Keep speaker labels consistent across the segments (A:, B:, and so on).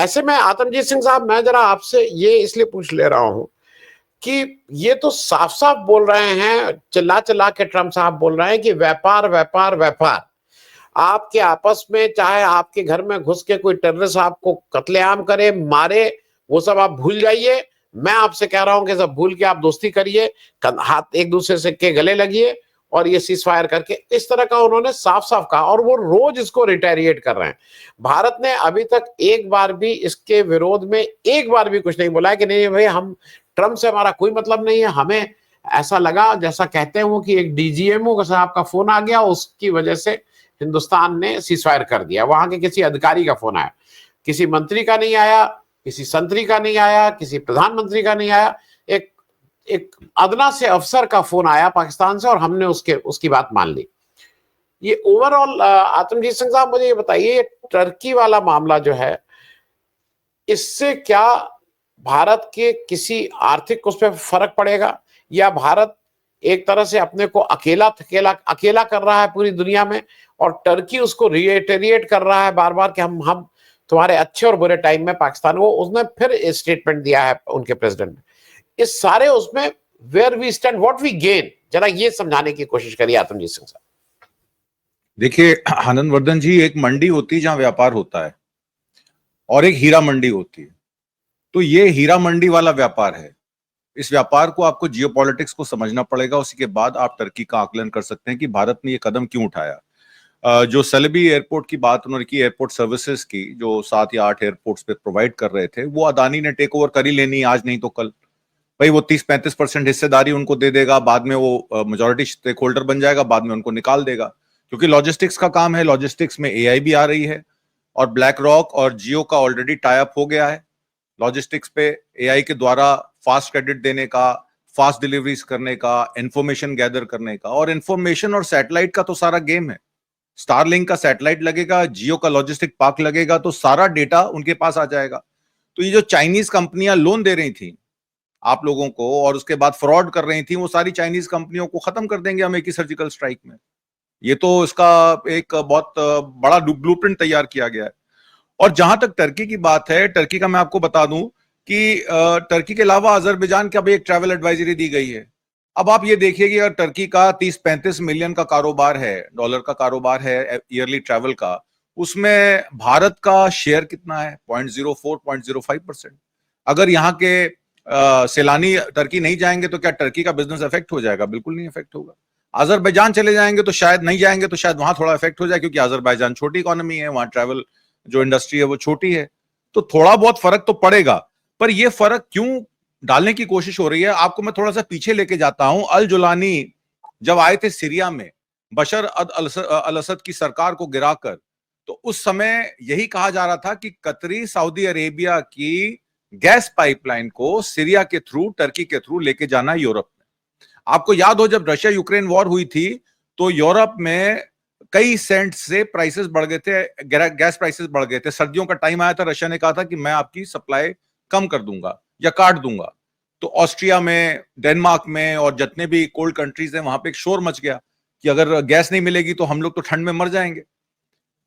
A: ऐसे में आतमजीत सिंह साहब, मैं जरा आपसे ये इसलिए पूछ ले रहा हूं कि ये तो साफ साफ बोल रहे हैं, चिल्ला चिल्ला के ट्रम्प साहब बोल रहे हैं कि व्यापार व्यापार व्यापार। आपके आपस में, चाहे आपके घर में घुस के कोई टेररिस्ट आपको कत्लेआम करे, मारे, वो सब आप भूल जाइए। मैं आपसे कह रहा हूं कि सब भूल के आप दोस्ती करिए, हाथ एक दूसरे से के गले लगिए और ये सीज फायर करके, इस तरह का उन्होंने साफ साफ कहा, और वो रोज इसको रिटेरिएट कर रहे हैं। भारत ने अभी तक एक बार भी इसके विरोध में एक बार भी कुछ नहीं बोला है कि नहीं भाई, हम ट्रम्प से हमारा कोई मतलब नहीं है, हमें ऐसा लगा, जैसा कहते हैं कि एक डीजीएमओ साहब का फोन आ गया, उसकी वजह से हिंदुस्तान ने सीज फायर कर दिया। वहां के किसी अधिकारी का फोन आया, किसी मंत्री का नहीं आया, किसी संतरी का नहीं आया, किसी प्रधानमंत्री का नहीं आया, एक एक अदना से अफसर का फोन आया पाकिस्तान से, और हमने उसकी बात मान ली। ये ओवरऑल आतमजीत सिंह साहब, मुझे ये बताइए, ये टर्की वाला मामला जो है, इससे क्या भारत के किसी आर्थिक उस पर फर्क पड़ेगा, या भारत एक तरह से अपने को अकेला अकेला कर रहा है पूरी दुनिया में, और टर्की उसको रिएटरिएट कर रहा है बार बार कि हम तुम्हारे अच्छे और बुरे टाइम में पाकिस्तान को, उसने फिर स्टेटमेंट दिया है उनके प्रेसिडेंट ने। इस सारे उसमें where we stand, what we gain, जरा ये समझाने की कोशिश करिए आतमजीत सिंह साहब।
B: देखिए आनंदवर्धन जी, एक मंडी होती है जहां व्यापार होता है और एक हीरा मंडी होती है। तो ये हीरा मंडी वाला व्यापार है। इस व्यापार को आपको जियोपॉलिटिक्स को समझना पड़ेगा, उसी के बाद आप टर्की का आकलन कर सकते हैं कि भारत ने ये कदम क्यों उठाया। जो सेलेबी एयरपोर्ट की बात उन्होंने की, एयरपोर्ट सर्विसेज की, जो 7 या 8 एयरपोर्ट्स पे प्रोवाइड कर रहे थे, वो अदानी ने टेक ओवर कर ही लेनी, आज नहीं तो कल। भाई वो 30-35% हिस्सेदारी उनको दे देगा, बाद में वो मेजॉरिटी स्टेक होल्डर बन जाएगा, बाद में उनको निकाल देगा, क्योंकि लॉजिस्टिक्स का काम है। लॉजिस्टिक्स में एआई भी आ रही है, और ब्लैक रॉक और जियो का ऑलरेडी टाई अप हो गया है लॉजिस्टिक्स पे। एआई के द्वारा फास्ट क्रेडिट देने का, फास्ट डिलीवरीज करने का, इंफॉर्मेशन गैदर करने का, और इंफॉर्मेशन और सैटेलाइट का तो सारा गेम है। स्टारलिंक का सैटेलाइट लगेगा, जियो का लॉजिस्टिक पार्क लगेगा, तो सारा डेटा उनके पास आ जाएगा। तो ये जो चाइनीज कंपनियां लोन दे रही थी आप लोगों को और उसके बाद फ्रॉड कर रही थी, वो सारी चाइनीज कंपनियों को खत्म कर देंगे हम एक ही सर्जिकल स्ट्राइक में। ये तो इसका एक बहुत बड़ा ब्लूप्रिंट तैयार किया गया है। और जहां तक टर्की की बात है, टर्की का मैं आपको बता दूं कि टर्की के अलावा अजरबैजान का भी एक ट्रैवल एडवाइजरी दी गई है। अब आप ये देखिए कि अगर टर्की का 30-35 मिलियन का कारोबार है, डॉलर का कारोबार है ईयरली ट्रैवल का, उसमें भारत का शेयर कितना है? 0.04-0.05%। अगर यहाँ के सैलानी टर्की नहीं जाएंगे तो क्या टर्की का बिजनेस इफेक्ट हो जाएगा? बिल्कुल नहीं इफेक्ट होगा। अजरबैजान चले जाएंगे तो शायद, नहीं जाएंगे तो शायद वहां थोड़ा इफेक्ट हो जाए, क्योंकि अजरबैजान छोटी इकोनॉमी है, वहां ट्रैवल जो इंडस्ट्री है वो छोटी है, तो थोड़ा बहुत फर्क तो पड़ेगा। पर ये फर्क क्यों डालने की कोशिश हो रही है? आपको मैं थोड़ा सा पीछे लेके जाता हूं। अल जुलानी जब आए थे सीरिया में बशर अल असद की सरकार को गिराकर, तो उस समय यही कहा जा रहा था कि कतरी सऊदी अरेबिया की गैस पाइपलाइन को सीरिया के थ्रू, टर्की के थ्रू लेके जाना यूरोप में। आपको याद हो जब रशिया यूक्रेन वॉर हुई थी तो यूरोप में कई सेंट से प्राइसेस बढ़ गए थे, गैस प्राइसेस बढ़ गए थे। सर्दियों का टाइम आया था, रशिया ने कहा था कि मैं आपकी सप्लाई कम कर दूंगा या काट दूंगा। तो ऑस्ट्रिया में, डेनमार्क में और जितने भी कोल्ड कंट्रीज हैं वहां पे एक शोर मच गया कि अगर गैस नहीं मिलेगी तो हम लोग तो ठंड में मर जाएंगे।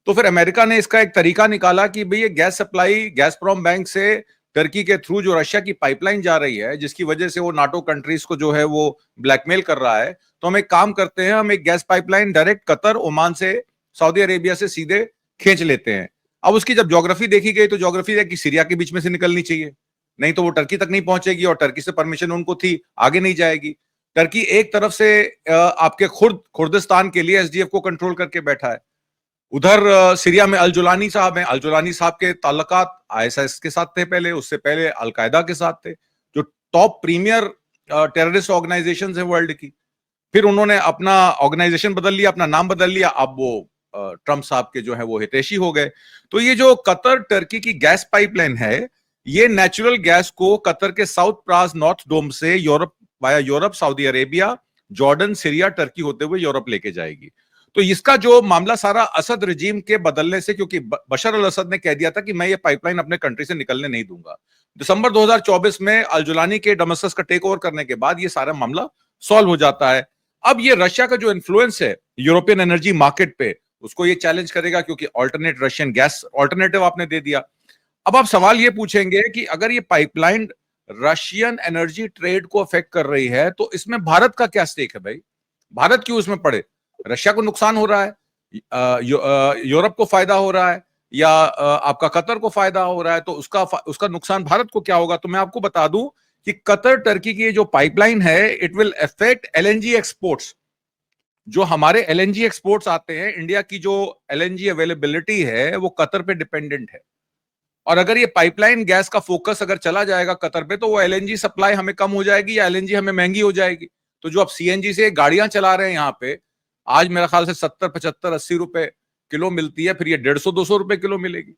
B: तो फिर अमेरिका ने इसका एक तरीका निकाला कि भाई ये गैस सप्लाई गैसप्रोम बैंक से टर्की के थ्रू जो रशिया की पाइपलाइन जा रही है, जिसकी वजह से वो नाटो कंट्रीज को जो है वो ब्लैकमेल कर रहा है, तो हम एक काम करते हैं, हम एक gas pipeline direct Qatar, Oman से, सऊदी अरेबिया से सीधे खींच लेते हैं। अब उसकी जब ज्योग्राफी देखी गई तो ज्योग्राफी है कि सीरिया के बीच में से निकलनी चाहिए, नहीं तो वो टर्की तक नहीं पहुंचेगी, और टर्की से परमिशन उनको थी, आगे नहीं जाएगी। टर्की एक तरफ से आपके खुर्दिस्तान के लिए एसडीएफ को कंट्रोल करके बैठा है। उधर सीरिया में अल जुलानी साहब हैं। अल जुलानी साहब के ताल्लुकात आईएसआईएस के साथ थे पहले, उससे पहले अल कायदा के साथ थे, जो टॉप प्रीमियर टेररिस्ट ऑर्गेनाइजेशंस हैं वर्ल्ड की। फिर उन्होंने अपना ऑर्गेनाइजेशन बदल लिया, अपना नाम बदल लिया, अब वो ट्रम्प साहब के जो है वो हितैषी हो गए। तो ये जो कतर टर्की की गैस पाइपलाइन है, ये नेचुरल गैस को कतर के साउथ प्रास नॉर्थ डोम से Europe, via Europe, Saudi Arabia, Jordan, Syria, Turkey होते हुए यूरोप लेके जाएगी। तो इसका जो मामला सारा असद रजीम के बदलने से, क्योंकि बशर अल असद ने कह दिया था कि मैं ये पाइपलाइन अपने कंट्री से निकलने नहीं दूंगा। दिसंबर 2024 में अल जुलानी के दमस्कस का टेक ओवर करने के बाद ये सारा मामला सॉल्व हो जाता है। अब ये रशिया का जो इन्फ्लुएंस है यूरोपियन एनर्जी मार्केट पे, उसको ये चैलेंज करेगा, क्योंकि ऑल्टरनेट रशियन गैस ऑल्टरनेटिव आपने दे दिया। अब आप सवाल ये पूछेंगे कि अगर ये पाइपलाइन रशियन एनर्जी ट्रेड को अफेक्ट कर रही है तो इसमें भारत का क्या स्टेक है भाई? भारत क्यों इसमें पड़े? रशिया को नुकसान हो रहा है, यूरोप को फायदा हो रहा है, या आपका कतर को फायदा हो रहा है, तो उसका नुकसान भारत को क्या होगा? तो मैं आपको बता दूं कि कतर टर्की की जो पाइपलाइन है, it will affect LNG exports. जो हमारे एलएनजी एक्सपोर्ट्स आते हैं, इंडिया की जो एलएनजी अवेलेबिलिटी है वो कतर पे डिपेंडेंट है। और अगर ये पाइपलाइन गैस का फोकस अगर चला जाएगा कतर पे, तो वो एलएनजी सप्लाई हमें कम हो जाएगी या एलएनजी हमें महंगी हो जाएगी। तो जो आप सीएनजी से गाड़ियां चला रहे हैं यहाँ पे, आज मेरा ख्याल से 70, 75, 80 रुपए किलो मिलती है, फिर ये 150, 200 रुपए किलो मिलेगी।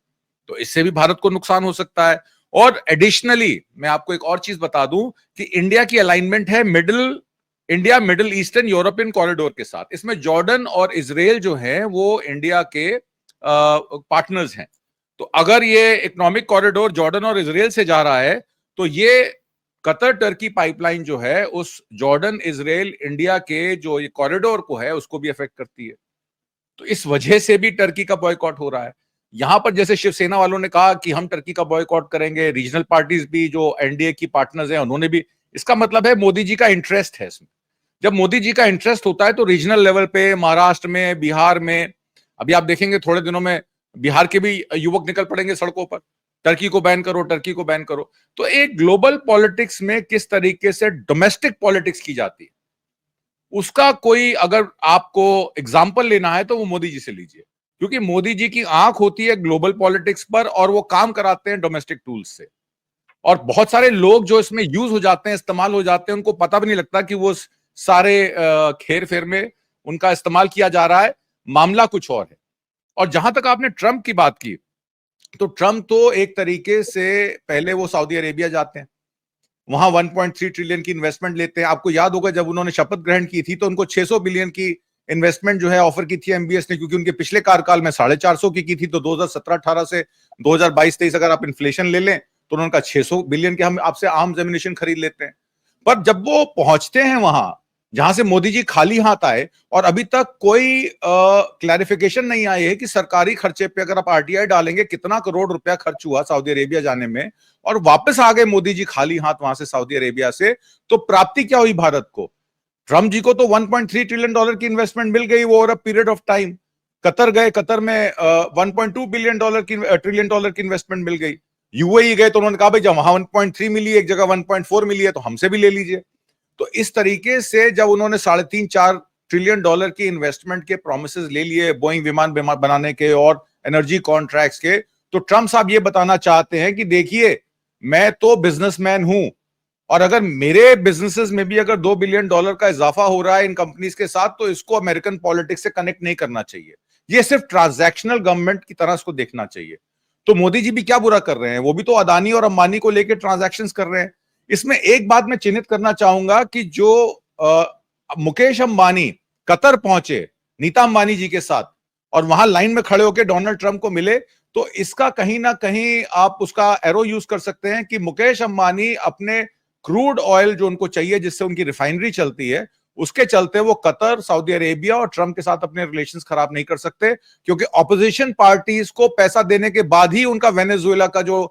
B: तो इससे भी भारत को नुकसान हो सकता है। और एडिशनली मैं आपको एक और चीज बता दूं कि इंडिया की अलाइनमेंट है मिडिल ईस्टर्न यूरोपियन कॉरिडोर के साथ। इसमें जॉर्डन और इजराइल जो है वो इंडिया के पार्टनर्स हैं। तो अगर ये इकोनॉमिक कॉरिडोर जॉर्डन और इजराइल से जा रहा है, तो ये कतर टर्की पाइपलाइन जो है उस जॉर्डन इजराइल इंडिया के जो ये कॉरिडोर को है उसको भी अफेक्ट करती है। तो इस वजह से भी टर्की का बॉयकॉट हो रहा है। यहां पर जैसे शिवसेना वालों ने कहा कि हम टर्की का बॉयकॉट करेंगे, रीजनल पार्टीज भी जो एनडीए की पार्टनर्स हैं उन्होंने भी, इसका मतलब है मोदी जी का इंटरेस्ट है इसमें। जब मोदी जी का इंटरेस्ट होता है तो रीजनल लेवल पे महाराष्ट्र में, बिहार में, अभी आप देखेंगे थोड़े दिनों में बिहार के भी युवक निकल पड़ेंगे सड़कों पर, टर्की को बैन करो, टर्की को बैन करो। तो एक ग्लोबल पॉलिटिक्स में किस तरीके से डोमेस्टिक पॉलिटिक्स की जाती है, उसका कोई अगर आपको एग्जाम्पल लेना है तो वो मोदी जी से लीजिए, क्योंकि मोदी जी की आंख होती है ग्लोबल पॉलिटिक्स पर और वो काम कराते हैं डोमेस्टिक टूल्स से। और बहुत सारे लोग जो इसमें यूज हो जाते हैं, इस्तेमाल हो जाते हैं, उनको पता भी नहीं लगता कि वो सारे खेर फेर में उनका इस्तेमाल किया जा रहा है, मामला कुछ और है। और जहां तक आपने ट्रंप की बात की, तो ट्रंप तो एक तरीके से पहले वो सऊदी अरेबिया जाते हैं, वहां 1.3 ट्रिलियन की इन्वेस्टमेंट लेते हैं। आपको याद होगा जब उन्होंने शपथ ग्रहण की थी तो उनको 600 बिलियन की इन्वेस्टमेंट जो है ऑफर की थी एमबीएस ने, क्योंकि उनके पिछले कार्यकाल में 450 की थी। तो 2017-18 से 2022-23 अगर आप इन्फ्लेशन ले लें तो उन्होंने कहा 600 बिलियन के हम आपसे आर्म्स एम्युनिशन खरीद लेते हैं। पर जब वो पहुंचते हैं वहां जहां से मोदी जी खाली हाथ आए, और अभी तक कोई क्लैरिफिकेशन नहीं आई है कि सरकारी खर्चे पे अगर आप आरटीआई डालेंगे कितना करोड़ रुपया खर्च हुआ सऊदी अरेबिया जाने में, और वापस आ गए मोदी जी खाली हाथ वहां से सऊदी अरेबिया से, तो प्राप्ति क्या हुई भारत को? ट्रम्प जी को तो 1.3 ट्रिलियन डॉलर की इन्वेस्टमेंट मिल गई वो over a period of time. Qatar गए, कतर में 1.2 बिलियन डॉलर की ट्रिलियन डॉलर की इन्वेस्टमेंट मिल गई। यूएई गए तो उन्होंने कहा भाई जब वहां 1.3 मिली, एक जगह 1.4 मिली है तो हमसे भी ले लीजिए। तो इस तरीके से जब उन्होंने 3.5-4 ट्रिलियन डॉलर की इन्वेस्टमेंट के प्रोमिसेस ले लिए बोइंग विमान बनाने के और एनर्जी कॉन्ट्रैक्ट्स के, तो ट्रम्प साहब ये बताना चाहते हैं कि देखिए मैं तो बिजनेसमैन हूं, और अगर मेरे बिजनेसेस में भी अगर 2 बिलियन डॉलर का इजाफा हो रहा है इन कंपनीज के साथ, तो इसको अमेरिकन पॉलिटिक्स से कनेक्ट नहीं करना चाहिए। ये सिर्फ ट्रांजैक्शनल गवर्नमेंट की तरह इसको देखना चाहिए। तो मोदी जी भी क्या बुरा कर रहे हैं, वो भी तो अदानी और अंबानी को लेकर ट्रांजैक्शंस कर रहे हैं। इसमें एक बात मैं चिन्हित करना चाहूंगा कि जो मुकेश अंबानी कतर पहुंचे नीता अंबानी जी के साथ और वहां लाइन में खड़े होकर डोनाल्ड ट्रंप को मिले, तो इसका कहीं ना कहीं आप उसका एरो यूज कर सकते हैं कि मुकेश अंबानी अपने क्रूड ऑयल जो उनको चाहिए जिससे उनकी रिफाइनरी चलती है, उसके चलते वो कतर, सऊदी अरेबिया और ट्रंप के साथ अपने रिलेशंस खराब नहीं कर सकते, क्योंकि ऑपोजिशन पार्टीज को पैसा देने के बाद ही उनका वेनेजुएला का जो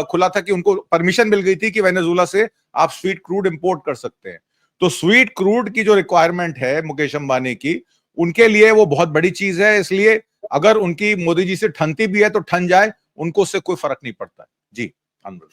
B: खुला था कि उनको परमिशन मिल गई थी कि वेनेजुएला से आप स्वीट क्रूड इंपोर्ट कर सकते हैं। तो स्वीट क्रूड की जो रिक्वायरमेंट है मुकेश अंबानी की, उनके लिए वो बहुत बड़ी चीज है। इसलिए अगर उनकी मोदी जी से ठनती भी है तो ठन जाए, उनको उससे कोई फर्क नहीं पड़ता है। जी अनवर।